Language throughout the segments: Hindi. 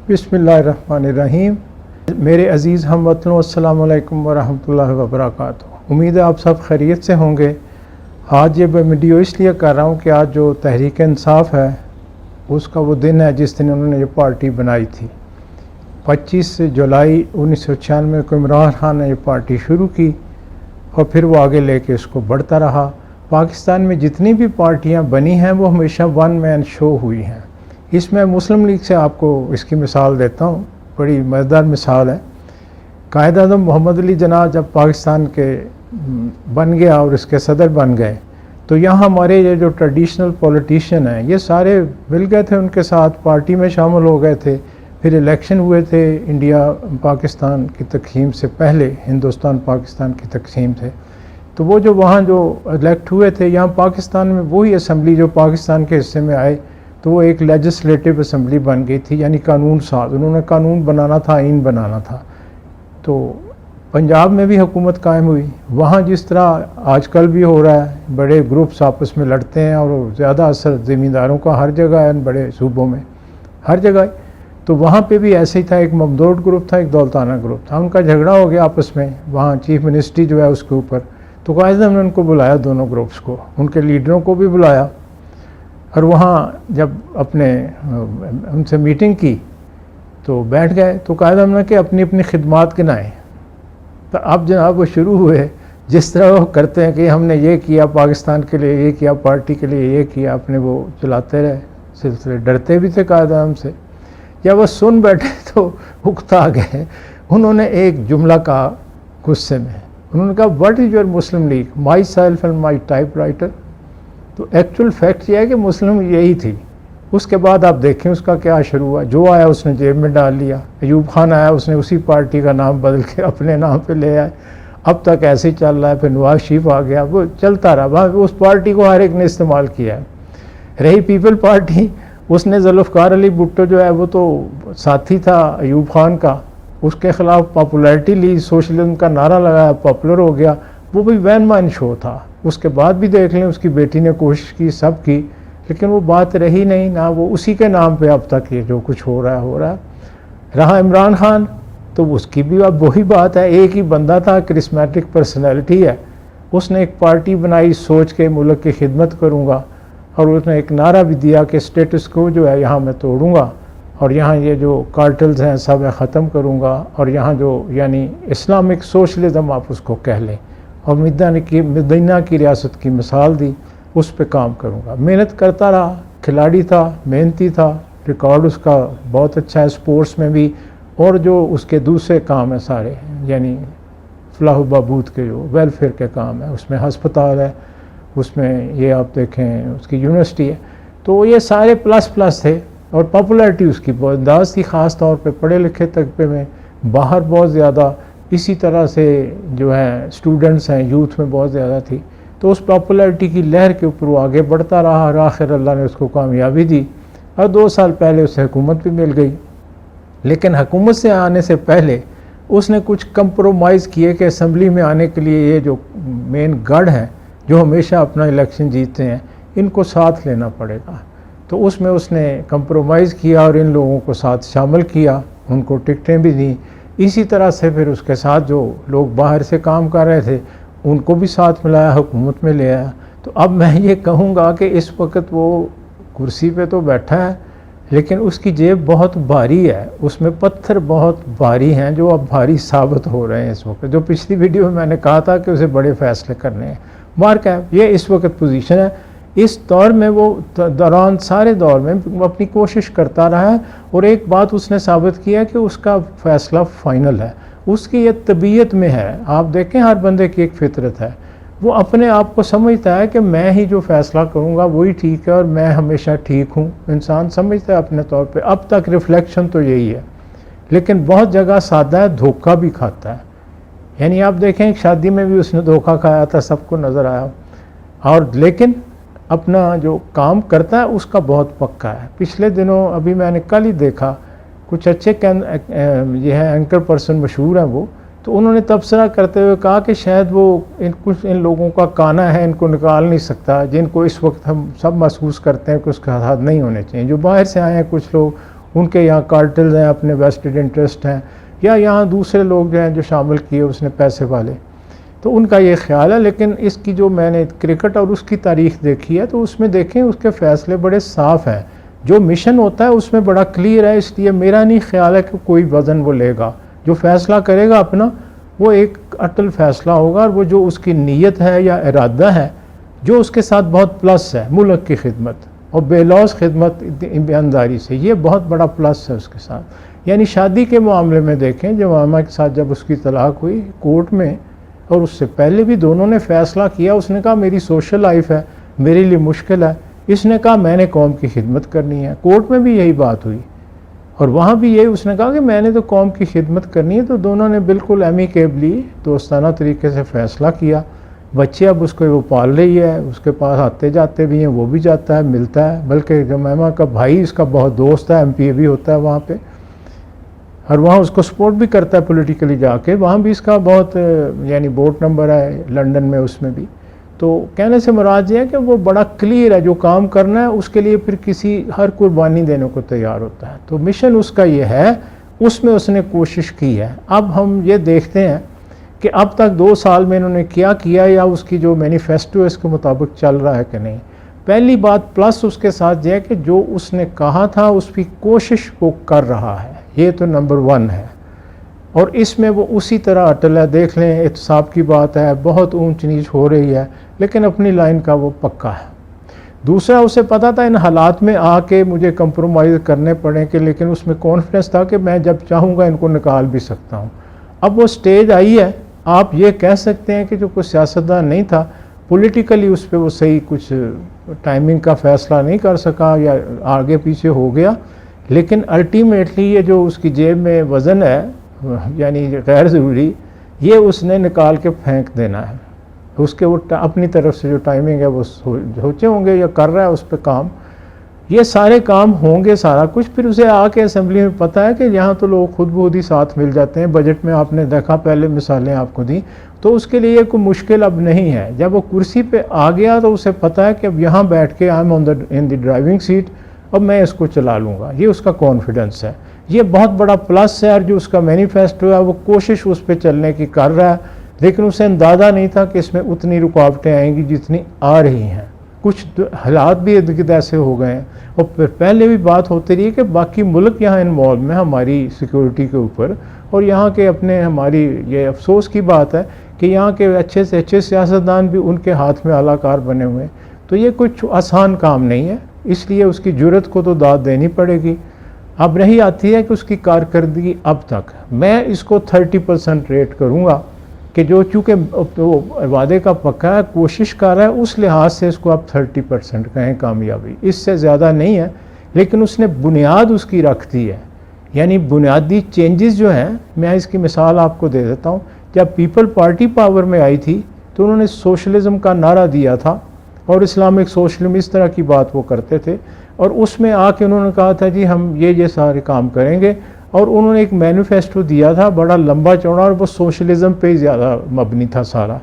बिस्मिल्लाहिर्रहमानिर्रहीम। मेरे अज़ीज़ हमवतनों, अस्सलामु अलैकुम वरहमतुल्लाहि वबरकातुहू। उम्मीद है आप सब खैरियत से होंगे। आज ये वीडियो इसलिए कर रहा हूँ कि आज जो तहरीक इंसाफ है उसका वो दिन है जिस दिन उन्होंने ये पार्टी बनाई थी। 25 जुलाई 1996 को इमरान खान ने ये पार्टी शुरू की और फिर वो आगे लेके इसको बढ़ता रहा। पाकिस्तान में जितनी भी पार्टियाँ बनी हैं वो हमेशा वन मैन शो हुई हैं। इसमें मुस्लिम लीग से आपको इसकी मिसाल देता हूँ, बड़ी मज़ेदार मिसाल है। कायद आज़म मोहम्मद अली जिन्ना जब पाकिस्तान के बन गया और इसके सदर बन गए तो यहाँ हमारे ये जो ट्रेडिशनल पॉलिटिशियन हैं ये सारे मिल गए थे, उनके साथ पार्टी में शामिल हो गए थे। फिर इलेक्शन हुए थे इंडिया पाकिस्तान की तक़सीम से पहले, हिंदुस्तान पाकिस्तान की तक़सीम थे। तो वो जो वहाँ जो इलेक्ट हुए थे यहाँ पाकिस्तान में वही असम्बली जो पाकिस्तान के हिस्से में आए तो वो एक लेजिस्लेटिव असम्बली बन गई थी, यानी कानून साज। उन्होंने कानून बनाना था, आइन बनाना था। तो पंजाब में भी हुकूमत कायम हुई। वहाँ जिस तरह आजकल भी हो रहा है, बड़े ग्रुप्स आपस में लड़ते हैं और ज़्यादा असर ज़मींदारों का हर जगह है, बड़े सूबों में हर जगह। तो वहाँ पे भी ऐसे ही था, एक ममदोद ग्रुप था, एक दौलताना ग्रुप था। उनका झगड़ा हो गया आपस में, वहाँ चीफ मिनिस्ट्री जो है उसके ऊपर। तो कायद ने उनको बुलाया, दोनों ग्रुप्स को, उनके लीडरों को भी बुलाया और वहाँ जब अपने उनसे मीटिंग की तो बैठ गए। तो कायद ने कि अपनी अपनी खिदमात गिनाएं। तो अब जनाब वो शुरू हुए जिस तरह वो करते हैं कि हमने ये किया पाकिस्तान के लिए, ये किया पार्टी के लिए, ये किया, अपने वो चलाते रहे सिलसिले। डरते भी थे कायद आज़म से। जब वो सुन बैठे तो उकता गए। उन्होंने एक जुमला कहा गुस्से में, उन्होंने कहा what is your Muslim league, my self and my type writer. तो एक्चुअल फैक्ट ये है कि मुस्लिम यही थी। उसके बाद आप देखें उसका क्या शुरू हुआ। जो आया उसने जेब में डाल लिया। अयूब खान आया, उसने उसी पार्टी का नाम बदल के अपने नाम पे ले आए। अब तक ऐसे ही चल रहा है। फिर नवाज शरीफ आ गया, वो चलता रहा। वहाँ उस पार्टी को हर एक ने इस्तेमाल किया है। रही पीपल पार्टी, उसने जुल्फ़िकार अली भुट्टो जो है वो तो साथी था अयूब खान का, उसके ख़िलाफ़ पॉपुलैरिटी ली, सोशलिज्म का नारा लगाया, पॉपुलर हो गया। वो भी वैन मैन शो था। उसके बाद भी देख लें उसकी बेटी ने कोशिश की, सब की, लेकिन वो बात रही नहीं ना। वो उसी के नाम पे अब तक ये जो कुछ हो रहा है। रहा इमरान खान, तो उसकी भी अब वही बात है। एक ही बंदा था, करिस्मेटिक पर्सनैलिटी है। उसने एक पार्टी बनाई सोच के मुल्क की खिदमत करूँगा, और उसने एक नारा भी दिया कि स्टेटस को जो है यहाँ मैं तोड़ूँगा और यहाँ ये जो कार्टल्स हैं सब मैं ख़त्म करूँगा, और यहाँ जो यानी इस्लामिक सोशलिज्म आप उसको कह लें, और मदीना की रियासत की मिसाल दी, उस पे काम करूँगा। मेहनत करता रहा, खिलाड़ी था, मेहनती था, रिकॉर्ड उसका बहुत अच्छा है स्पोर्ट्स में भी, और जो उसके दूसरे काम है सारे, यानी फलाह बहबूद के जो वेलफेयर के काम है, उसमें हस्पताल है, उसमें ये आप देखें उसकी यूनिवर्सिटी है। तो ये सारे प्लस प्लस थे। और पॉपुलैरिटी उसकी बहुत अंदाज थी, ख़ास तौर पे पढ़े लिखे तबके में, बाहर बहुत ज़्यादा, इसी तरह से जो है स्टूडेंट्स हैं, यूथ में बहुत ज़्यादा थी। तो उस पॉपुलैरिटी की लहर के ऊपर वो आगे बढ़ता रहा और आखिर अल्लाह ने उसको कामयाबी दी और 2 साल पहले उसे हुकूमत भी मिल गई। लेकिन हुकूमत से आने से पहले उसने कुछ कंप्रोमाइज़ किए कि असम्बली में आने के लिए ये जो मेन गढ़ हैं जो हमेशा अपना इलेक्शन जीतते हैं, इनको साथ लेना पड़ेगा। तो उसमें उसने कंप्रोमाइज़ किया और इन लोगों को साथ शामिल किया, उनको टिकटें भी दी। इसी तरह से फिर उसके साथ जो लोग बाहर से काम कर रहे थे उनको भी साथ मिलाया, हुकूमत में ले आया। तो अब मैं ये कहूँगा कि इस वक्त वो कुर्सी पे तो बैठा है, लेकिन उसकी जेब बहुत भारी है, उसमें पत्थर बहुत भारी हैं जो अब भारी साबित हो रहे हैं इस वक्त। जो पिछली वीडियो में मैंने कहा था कि उसे बड़े फ़ैसले करने हैं, मार्क है ये इस वक्त पोजीशन है। इस दौर में वो दौरान सारे दौर में वो अपनी कोशिश करता रहा है, और एक बात उसने साबित किया कि उसका फ़ैसला फ़ाइनल है। उसकी ये तबीयत में है। आप देखें हर बंदे की एक फितरत है, वो अपने आप को समझता है कि मैं ही जो फ़ैसला करूँगा वही ठीक है और मैं हमेशा ठीक हूँ। इंसान समझता है अपने तौर पे। अब तक रिफ्लेक्शन तो यही है, लेकिन बहुत जगह सादा है, धोखा भी खाता है। यानी आप देखें शादी में भी उसने धोखा खाया था, सबको नज़र आया। और लेकिन अपना जो काम करता है उसका बहुत पक्का है। पिछले दिनों अभी मैंने कल ही देखा, कुछ अच्छे ये है एंकर पर्सन मशहूर हैं वो, तो उन्होंने तबसरा करते हुए कहा कि शायद वो इन लोगों का काना है, इनको निकाल नहीं सकता, जिनको इस वक्त हम सब महसूस करते हैं कि उसके हाथ नहीं होने चाहिए। जो बाहर से आए हैं कुछ लोग, उनके यहाँ कार्टल्स हैं, अपने वेस्टेड इंटरेस्ट हैं, या यहाँ दूसरे लोग जो हैं जो शामिल किए उसने पैसे वाले, तो उनका ये ख्याल है। लेकिन इसकी जो मैंने क्रिकेट और उसकी तारीख देखी है तो उसमें देखें उसके फ़ैसले बड़े साफ़ हैं, जो मिशन होता है उसमें बड़ा क्लियर है। इसलिए मेरा नहीं ख्याल है कि कोई वज़न वो लेगा, जो फ़ैसला करेगा अपना वो एक अटल फ़ैसला होगा, और वो जो उसकी नीयत है या इरादा है जो उसके साथ बहुत प्लस है, मुल्क की खिदमत और बेलौस खिदमत ईमानदारी से, ये बहुत बड़ा प्लस है उसके साथ। यानी शादी के मामले में देखें जब मामा के साथ जब उसकी तलाक हुई कोर्ट में, और उससे पहले भी दोनों ने फ़ैसला किया, उसने कहा मेरी सोशल लाइफ है, मेरे लिए मुश्किल है, इसने कहा मैंने कौम की खिदमत करनी है। कोर्ट में भी यही बात हुई और वहाँ भी यही उसने कहा कि मैंने तो कौम की खिदमत करनी है। तो दोनों ने बिल्कुल एमिकेबली दोस्ताना तरीके से फ़ैसला किया। बच्चे अब उसको वो पाल रही है, उसके पास आते जाते भी हैं, वो भी जाता है मिलता है, बल्कि जमैमा का भाई इसका बहुत दोस्त है, MPA भी होता है वहाँ पे, और वहाँ उसको सपोर्ट भी करता है पॉलिटिकली जाके। वहाँ भी इसका बहुत यानी बोर्ड नंबर है लंदन में, उसमें भी। तो कहने से मुराद ये है कि वो बड़ा क्लियर है, जो काम करना है उसके लिए फिर किसी हर कुर्बानी देने को तैयार होता है। तो मिशन उसका ये है, उसमें उसने कोशिश की है। अब हम ये देखते हैं कि अब तक 2 साल में इन्होंने क्या किया, या उसकी जो मैनिफेस्टो है इसके मुताबिक चल रहा है कि नहीं। पहली बात प्लस उसके साथ यह है कि जो उसने कहा था उसकी कोशिश वो कर रहा है, ये तो नंबर 1 है, और इसमें वो उसी तरह अटल है। देख लें एहतसाब की बात है, बहुत ऊंच नीच हो रही है, लेकिन अपनी लाइन का वो पक्का है। दूसरा, उसे पता था इन हालात में आके मुझे कंप्रोमाइज़ करने पड़ेंगे, लेकिन उसमें कॉन्फिडेंस था कि मैं जब चाहूँगा इनको निकाल भी सकता हूँ। अब वो स्टेज आई है, आप ये कह सकते हैं कि जो कोई सियासतदान नहीं था पॉलिटिकली उस पर वो सही कुछ टाइमिंग का फ़ैसला नहीं कर सका या आगे पीछे हो गया, लेकिन अल्टीमेटली ये जो उसकी जेब में वज़न है यानी गैर ज़रूरी, ये उसने निकाल के फेंक देना है। उसके वो अपनी तरफ से जो टाइमिंग है वो सोचे होंगे या कर रहा है उस पर काम, ये सारे काम होंगे सारा कुछ। फिर उसे आके असेंबली में पता है कि यहाँ तो लोग खुद ब खुद ही साथ मिल जाते हैं। बजट में आपने देखा, पहले मिसालें आपको दी, तो उसके लिए कोई मुश्किल अब नहीं है। जब वो कुर्सी पे आ गया तो उसे पता है कि अब यहाँ बैठ के I am in the driving seat, अब मैं इसको चला लूँगा। ये उसका कॉन्फिडेंस है, ये बहुत बड़ा प्लस है। और जो उसका मैनिफेस्टो है वो कोशिश उस पर चलने की कर रहा है, लेकिन उसे अंदाज़ा नहीं था कि इसमें उतनी रुकावटें आएंगी जितनी आ रही हैं। कुछ हालात भी इर्द-गिर्द ऐसे हो गए हैं, और फिर पहले भी बात होती रही है कि बाकी मुल्क यहाँ इन्वॉल्व में हमारी सिक्योरिटी के ऊपर, और यहाँ के अपने हमारी ये अफसोस की बात है कि यहाँ के अच्छे से अच्छे सियासतदान भी उनके हाथ में आलाकार बने हुए हैं। तो ये कुछ आसान काम नहीं है, इसलिए उसकी जुर्रत को तो दाद देनी पड़ेगी। अब रही आती है कि उसकी कारकर्दगी अब तक, मैं इसको 30% रेट करूँगा कि जो चूँकि वादे का पक्का है, कोशिश कर रहा है, उस लिहाज से इसको आप 30% कहें कामयाबी, इससे ज़्यादा नहीं है। लेकिन उसने बुनियाद उसकी रख दी है, यानी बुनियादी चेंजेस जो हैं, मैं इसकी मिसाल आपको दे देता हूँ। जब पीपल पार्टी पावर में आई थी तो उन्होंने सोशलिज़म का नारा दिया था, और इस्लामिक सोशलिज्म इस तरह की बात वो करते थे, और उसमें आके उन्होंने कहा था जी हम ये सारे काम करेंगे, और उन्होंने एक मैनिफेस्टो दिया था बड़ा लंबा चौड़ा, और वो सोशलिज़म पे ही ज़्यादा मबनी था सारा।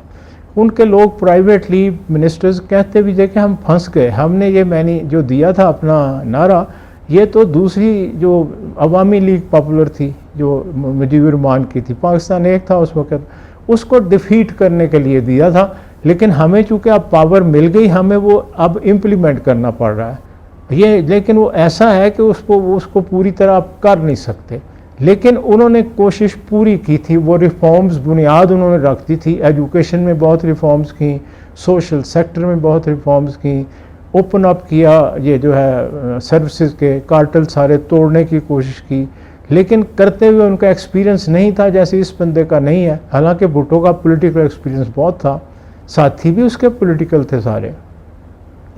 उनके लोग प्राइवेटली मिनिस्टर्स कहते भी थे कि हम फंस गए, हमने ये जो दिया था अपना नारा, ये तो दूसरी जो अवामी लीग पॉपुलर थी जो मुजीबुर रहमान की थी, पाकिस्तान एक था उस वक़्त, उसको डिफीट करने के लिए दिया था। लेकिन हमें चूँकि अब पावर मिल गई, हमें वो अब इम्प्लीमेंट करना पड़ रहा है ये, लेकिन वो ऐसा है कि उसको पूरी तरह आप कर नहीं सकते। लेकिन उन्होंने कोशिश पूरी की थी, वो रिफॉर्म्स बुनियाद उन्होंने रख दी थी। एजुकेशन में बहुत रिफॉर्म्स की, सोशल सेक्टर में बहुत रिफॉर्म्स की, ओपन अप किया ये जो है सर्विसेज के कार्टल सारे तोड़ने की कोशिश की, लेकिन करते हुए उनका एक्सपीरियंस नहीं था जैसे इस बंदे का नहीं है। हालांकि भुट्टो का पॉलिटिकल एक्सपीरियंस बहुत था, साथी भी उसके पॉलिटिकल थे सारे,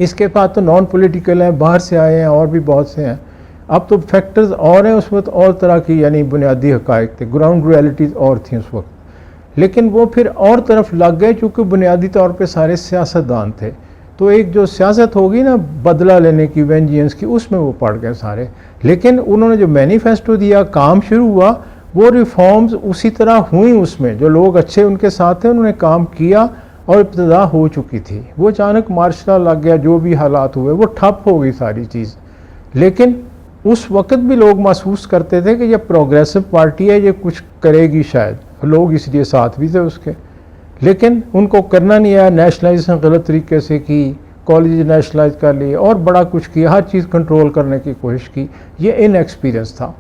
इसके बाद तो नॉन पॉलिटिकल हैं, बाहर से आए हैं, और भी बहुत से हैं। अब तो फैक्टर्स और हैं, उस वक्त और तरह की यानी बुनियादी हक़ाइक़ थे, ग्राउंड रियलिटीज़ और थी उस वक्त, लेकिन वो फिर और तरफ लग गए चूँकि बुनियादी तौर पे सारे सियासतदान थे। तो एक जो सियासत होगी ना बदला लेने की, वेंजियंस की, उसमें वो पड़ गए सारे। लेकिन उन्होंने जो मैनिफेस्टो दिया, काम शुरू हुआ, वो रिफॉर्म्स उसी तरह हुई, उसमें जो लोग अच्छे उनके साथ थे उन्होंने काम किया और इब्तिदा हो चुकी थी। वो अचानक मार्शल लग गया, जो भी हालात हुए वो ठप हो गई सारी चीज़। लेकिन उस वक्त भी लोग महसूस करते थे कि ये प्रोग्रेसिव पार्टी है, ये कुछ करेगी शायद, लोग इसलिए साथ भी थे उसके। लेकिन उनको करना नहीं आया, नेशनलाइजेशन गलत तरीके से की, कॉलेज नेशनलाइज कर लिए और बड़ा कुछ किया, हर चीज़ कंट्रोल करने की कोशिश की। ये इनएक्सपीरियंस था।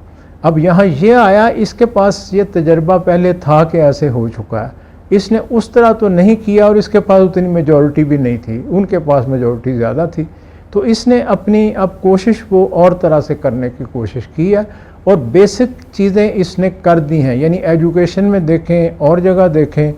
अब यहाँ ये आया, इसके पास ये तजर्बा पहले था कि ऐसे हो चुका है, इसने उस तरह तो नहीं किया और इसके पास उतनी मेजॉरिटी भी नहीं थी, उनके पास मेजॉरिटी ज़्यादा थी। तो इसने अपनी अब कोशिश वो और तरह से करने की कोशिश की है और बेसिक चीज़ें इसने कर दी हैं। यानी एजुकेशन में देखें और जगह देखें,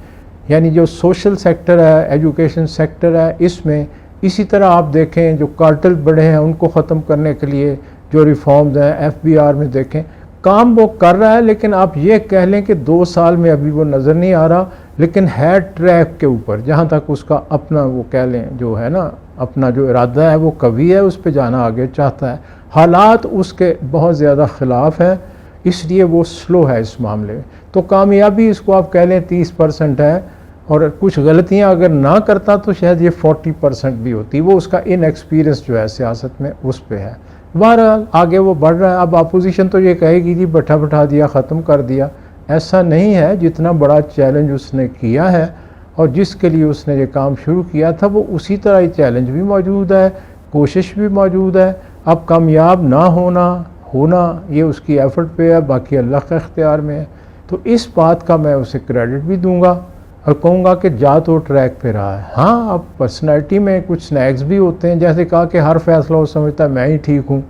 यानी जो सोशल सेक्टर है, एजुकेशन सेक्टर है, इसमें इसी तरह आप देखें जो कार्टेल बड़े हैं उनको ख़त्म करने के लिए जो रिफॉर्म्स हैं, FBR में देखें काम वो कर रहा है। लेकिन आप ये कह लें कि 2 साल में अभी वो नज़र नहीं आ रहा, लेकिन है ट्रैक के ऊपर, जहाँ तक उसका अपना वो कह लें जो है ना, अपना जो इरादा है वो कवि है, उस पर जाना आगे चाहता है। हालात उसके बहुत ज़्यादा ख़िलाफ़ है, इसलिए वो स्लो है इस मामले में। तो कामयाबी इसको आप कह लें 30% है, और कुछ गलतियां अगर ना करता तो शायद ये 40% भी होती। वो उसका इनएक्सपीरियंस जो है सियासत में उस पे है। बहरहाल आगे वो बढ़ रहा है। अब अपोजिशन तो ये कहेगी जी बैठा दिया, ख़त्म कर दिया, ऐसा नहीं है। जितना बड़ा चैलेंज उसने किया है और जिसके लिए उसने ये काम शुरू किया था, वो उसी तरह ही चैलेंज भी मौजूद है, कोशिश भी मौजूद है। अब कामयाब ना होना ये उसकी एफ़र्ट पे है, बाकी अल्लाह के इख्तियार में है। तो इस बात का मैं उसे क्रेडिट भी दूंगा और कहूँगा कि जा तो ट्रैक पे रहा है। हाँ, अब पर्सनैलिटी में कुछ स्नैक्स भी होते हैं, जैसे कहा कि हर फैसला वो समझता है मैं ही ठीक हूँ,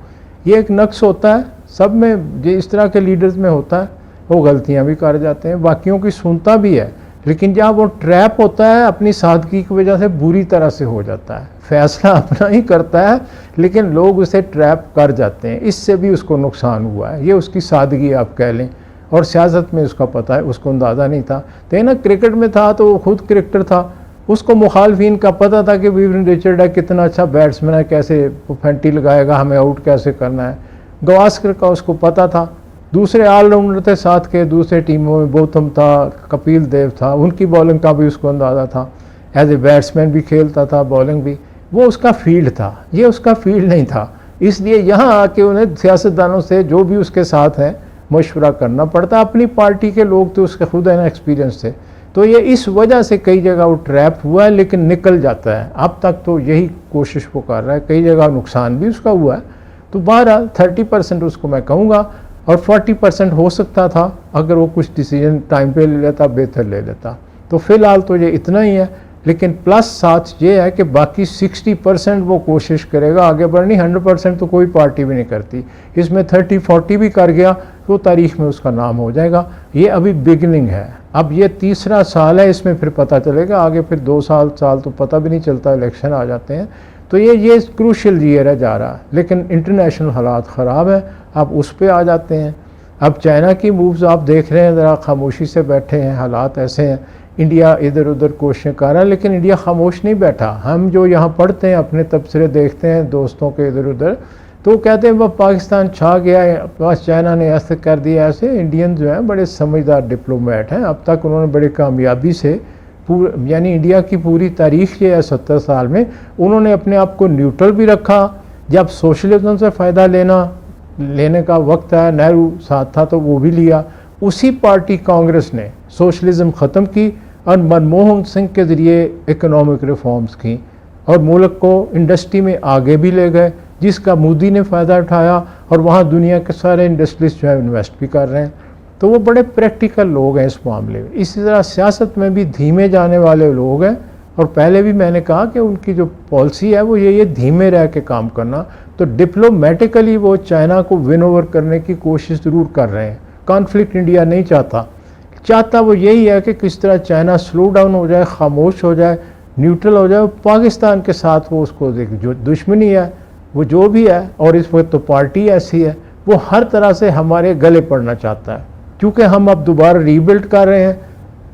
ये एक नक्स होता है सब में, जो इस तरह के लीडर्स में होता है। वो गलतियाँ भी कर जाते हैं, बाकियों की सुनता भी है, लेकिन जब वो ट्रैप होता है अपनी सादगी की वजह से बुरी तरह से हो जाता है। फैसला अपना ही करता है लेकिन लोग उसे ट्रैप कर जाते हैं, इससे भी उसको नुकसान हुआ है। ये उसकी सादगी आप कह लें, और सियासत में उसका पता है, उसको अंदाज़ा नहीं था। तो ना क्रिकेट में था तो वो खुद क्रिकेटर था, उसको मुखालफिन का पता था कि विवियन रिचर्ड है, कितना अच्छा बैट्समैन है, कैसे फैंटी लगाएगा, हमें आउट कैसे करना है। गवास्कर का उसको पता था। दूसरे ऑलराउंडर थे साथ के, दूसरे टीमों में गौतम था, कपिल देव था, उनकी बॉलिंग का भी उसको अंदाज़ा था। एज ए बैट्समैन भी खेलता था, बॉलिंग भी, वो उसका फील्ड था, ये उसका फील्ड नहीं था। इसलिए यहाँ आके उन्हें सियासतदानों से जो भी उसके साथ हैं मशवरा करना पड़ता। अपनी पार्टी के लोग तो उसके खुद है ना एक्सपीरियंस थे, तो ये इस वजह से कई जगह वो ट्रैप हुआ है, लेकिन निकल जाता है। अब तक तो यही कोशिश वो कर रहा है, कई जगह नुकसान भी उसका हुआ है। तो बहरहाल 30% उसको मैं कहूँगा, और 40% हो सकता था अगर वो कुछ डिसीजन टाइम पे ले लेता, बेहतर ले लेता। तो फ़िलहाल तो ये इतना ही है, लेकिन प्लस साथ ये है कि बाकी 60% वो कोशिश करेगा आगे बढ़नी। 100% तो कोई पार्टी भी नहीं करती, इसमें 30-40 भी कर गया तो तारीख में उसका नाम हो जाएगा। ये अभी बिगनिंग है, अब ये तीसरा साल है, इसमें फिर पता चलेगा आगे। फिर 2 साल तो पता भी नहीं चलता, इलेक्शन आ जाते हैं। तो ये क्रूशल ईयर है जा रहा है, लेकिन इंटरनेशनल हालात ख़राब है। अब उस पर आ जाते हैं। अब चाइना की मूव्स आप देख रहे हैं, ज़रा खामोशी से बैठे हैं, हालात ऐसे हैं। इंडिया इधर उधर कोशिशें कर रहा है, लेकिन इंडिया खामोश नहीं बैठा। हम जो यहाँ पढ़ते हैं, अपने तबसरे देखते हैं दोस्तों के इधर उधर, तो कहते हैं वह पाकिस्तान छा गया है, बस चाइना ने ऐसे कर दिया। ऐसे इंडियन जो हैं बड़े समझदार डिप्लोमेट हैं, अब तक उन्होंने बड़ी कामयाबी से यानी इंडिया की पूरी तारीख ये है 70 साल में, उन्होंने अपने आप को न्यूट्रल भी रखा। जब सोशलिज्म से फ़ायदा लेने का वक्त आया, नेहरू साथ था तो वो भी लिया। उसी पार्टी कांग्रेस ने सोशलिज्म ख़त्म की और मनमोहन सिंह के ज़रिए इकोनॉमिक रिफॉर्म्स की और मुल्क को इंडस्ट्री में आगे भी ले गए, जिसका मोदी ने फ़ायदा उठाया, और वहाँ दुनिया के सारे इंडस्ट्रीज जो है इन्वेस्ट भी कर रहे हैं। तो वो बड़े प्रैक्टिकल लोग हैं इस मामले में। इसी तरह सियासत में भी धीमे जाने वाले लोग हैं, और पहले भी मैंने कहा कि उनकी जो पॉलिसी है वो ये धीमे रह के काम करना। तो डिप्लोमेटिकली वो चाइना को विन ओवर करने की कोशिश ज़रूर कर रहे हैं। कॉन्फ्लिक्ट इंडिया नहीं चाहता वो यही है कि किस तरह चाइना स्लो डाउन हो जाए, खामोश हो जाए, न्यूट्रल हो जाए। पाकिस्तान के साथ वो उसको जो दुश्मनी है वो जो भी है, और इस वक्त तो पार्टी ऐसी है, वो हर तरह से हमारे गले पड़ना चाहता है, क्योंकि हम अब दोबारा रीबिल्ड कर रहे हैं।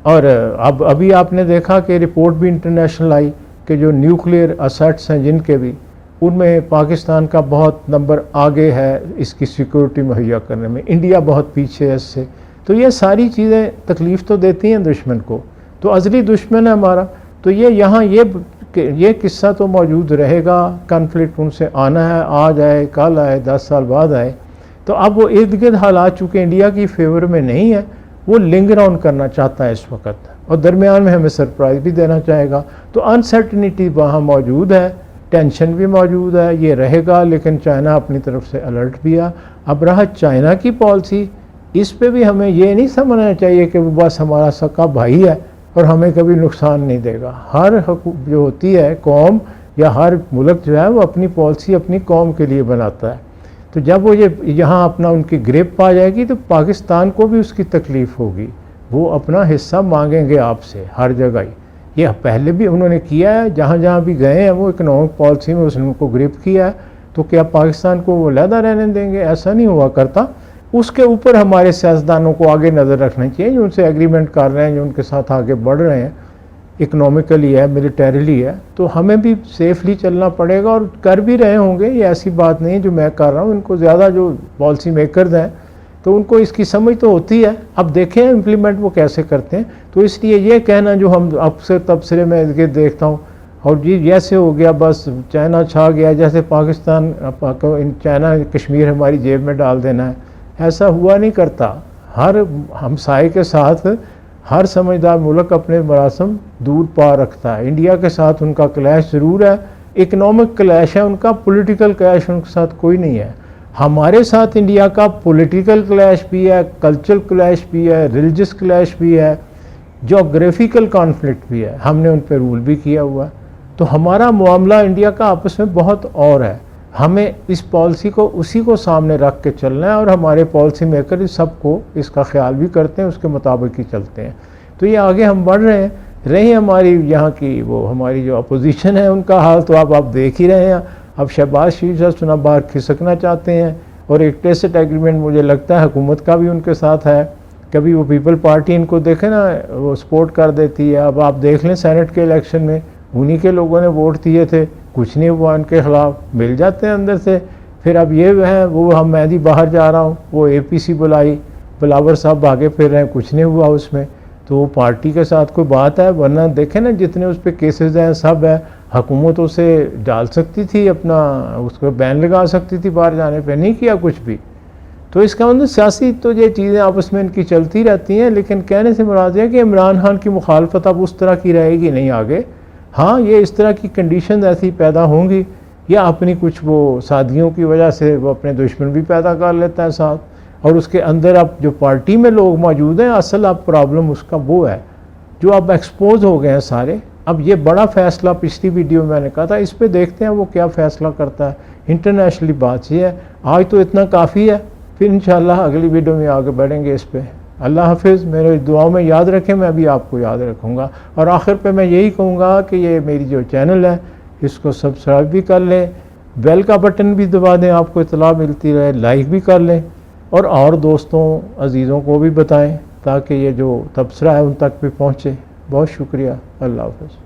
और अब अभी आपने देखा कि रिपोर्ट भी इंटरनेशनल आई कि जो न्यूक्लियर असेट्स हैं जिनके भी, उनमें पाकिस्तान का बहुत नंबर आगे है इसकी सिक्योरिटी मुहैया करने में, इंडिया बहुत पीछे है इससे। तो ये सारी चीज़ें तकलीफ़ तो देती हैं दुश्मन को, तो अज़ली दुश्मन है हमारा। तो ये यहाँ ये किस्सा तो मौजूद रहेगा। कॉन्फ्लिक्ट उनसे आना है, आज आए, कल आए, 10 साल बाद आए, तो अब वो इर्द गिर्द हालात चूँकि इंडिया की फेवर में नहीं है, वो लिंगर ऑन करना चाहता है इस वक्त, और दरमियान में हमें सरप्राइज़ भी देना चाहेगा। तो अनसर्टनिटी वहाँ मौजूद है, टेंशन भी मौजूद है, ये रहेगा। लेकिन चाइना अपनी तरफ से अलर्ट भी है। अब रहा चाइना की पॉलिसी, इस पे भी हमें ये नहीं समझना चाहिए कि वो बस हमारा सका भाई है और हमें कभी नुकसान नहीं देगा। हर जो होती है कौम या हर मुल्क जो है वो अपनी पॉलिसी अपनी कौम के लिए बनाता है। तो जब वो ये यहाँ अपना उनकी ग्रिप आ जाएगी तो पाकिस्तान को भी उसकी तकलीफ़ होगी, वो अपना हिस्सा मांगेंगे आपसे हर जगह ही। ये पहले भी उन्होंने किया है, जहाँ जहाँ भी गए हैं वो इकनॉमिक पॉलिसी में उसने उनको ग्रिप किया है। तो क्या पाकिस्तान को वो लहदा रहने देंगे? ऐसा नहीं हुआ करता। उसके ऊपर हमारे सियासतदानों को आगे नज़र रखनी चाहिए, जो उनसे एग्रीमेंट कर रहे हैं, जो उनके साथ आगे बढ़ रहे हैं, इकनॉमिकली है, मिलिटरीली है, तो हमें भी सेफली चलना पड़ेगा और कर भी रहे होंगे। ये ऐसी बात नहीं है जो मैं कर रहा हूँ, इनको ज़्यादा जो पॉलिसी मेकर्स हैं तो उनको इसकी समझ तो होती है। अब देखें इम्प्लीमेंट वो कैसे करते हैं। तो इसलिए ये कहना जो हम अक्सर तबसरे में इसके देखता हूँ, और जी जैसे हो गया बस चाइना छा गया, जैसे पाकिस्तान चाइना कश्मीर हमारी जेब में डाल देना है, ऐसा हुआ नहीं करता। हर हमसाये के साथ हर समझदार मुल्क अपने मरासम दूर पा रखता है। इंडिया के साथ उनका क्लैश ज़रूर है, इकनॉमिक क्लैश है उनका, पॉलिटिकल क्लैश उनके साथ कोई नहीं है। हमारे साथ इंडिया का पॉलिटिकल क्लैश भी है, कल्चरल क्लैश भी है, रिलीजियस क्लैश भी है, जोग्राफिकल कॉन्फ्लिक्ट भी है, हमने उन पर रूल भी किया हुआ। तो हमारा मामला इंडिया का आपस में बहुत और है। हमें इस पॉलिसी को उसी को सामने रख के चलना है, और हमारे पॉलिसी मेकर इस सबको इसका ख्याल भी करते हैं, उसके मुताबिक ही चलते हैं। तो ये आगे हम बढ़ रहे हैं। रही हमारी यहाँ की वो हमारी जो अपोजिशन है उनका हाल तो आप देख ही रहे हैं। अब शहबाज शरीफ साहब चुनाव बाहर खिसकना चाहते हैं, और एक टेसिट एग्रीमेंट मुझे लगता है हुकूमत का भी उनके साथ है। कभी वो पीपल पार्टी इनको देखे ना वो सपोर्ट कर देती है। अब आप देख लें सेनेट के इलेक्शन में उन्हीं के लोगों ने वोट दिए थे, कुछ नहीं हुआ उनके ख़िलाफ़, मिल जाते हैं अंदर से। फिर अब ये है वो हम मैं भी बाहर जा रहा हूँ, वो APC बुलाई, बिलावर साहब भागे फिर रहे हैं, कुछ नहीं हुआ उसमें। तो वो पार्टी के साथ कोई बात है? वरना देखें ना जितने उस पर केसेस हैं सब है, हुकूमत उसे डाल सकती थी, अपना उसको बैन लगा सकती थी बाहर जाने पे, नहीं किया कुछ भी। तो इसका मतलब सियासी तो ये चीज़ें आपस में इनकी चलती रहती हैं। लेकिन कहने से मुराद है कि इमरान खान की मुखालफत अब उस तरह की रहेगी नहीं आगे। हाँ, ये इस तरह की कंडीशन ऐसी पैदा होंगी, या अपनी कुछ वो सादियों की वजह से वो अपने दुश्मन भी पैदा कर लेता है साथ, और उसके अंदर अब जो पार्टी में लोग मौजूद हैं, असल अब प्रॉब्लम उसका वो है जो अब एक्सपोज हो गए हैं सारे। अब ये बड़ा फ़ैसला पिछली वीडियो में मैंने कहा था, इस पे देखते हैं वो क्या फ़ैसला करता है। इंटरनेशनली बात ये है। आज तो इतना काफ़ी है, फिर इंशाल्लाह अगली वीडियो में आगे बढ़ेंगे इस पे। अल्लाह हाफिज़। मेरे दुआओं में याद रखें, मैं भी आपको याद रखूँगा। और आखिर पे मैं यही कहूँगा कि ये मेरी जो चैनल है इसको सब्सक्राइब भी कर लें, बेल का बटन भी दबा दें, आपको इतला मिलती रहे, लाइक भी कर लें, और दोस्तों अजीज़ों को भी बताएं ताकि ये जो तबसरा है उन तक भी पहुँचे। बहुत शुक्रिया। अल्लाह हाफिज़।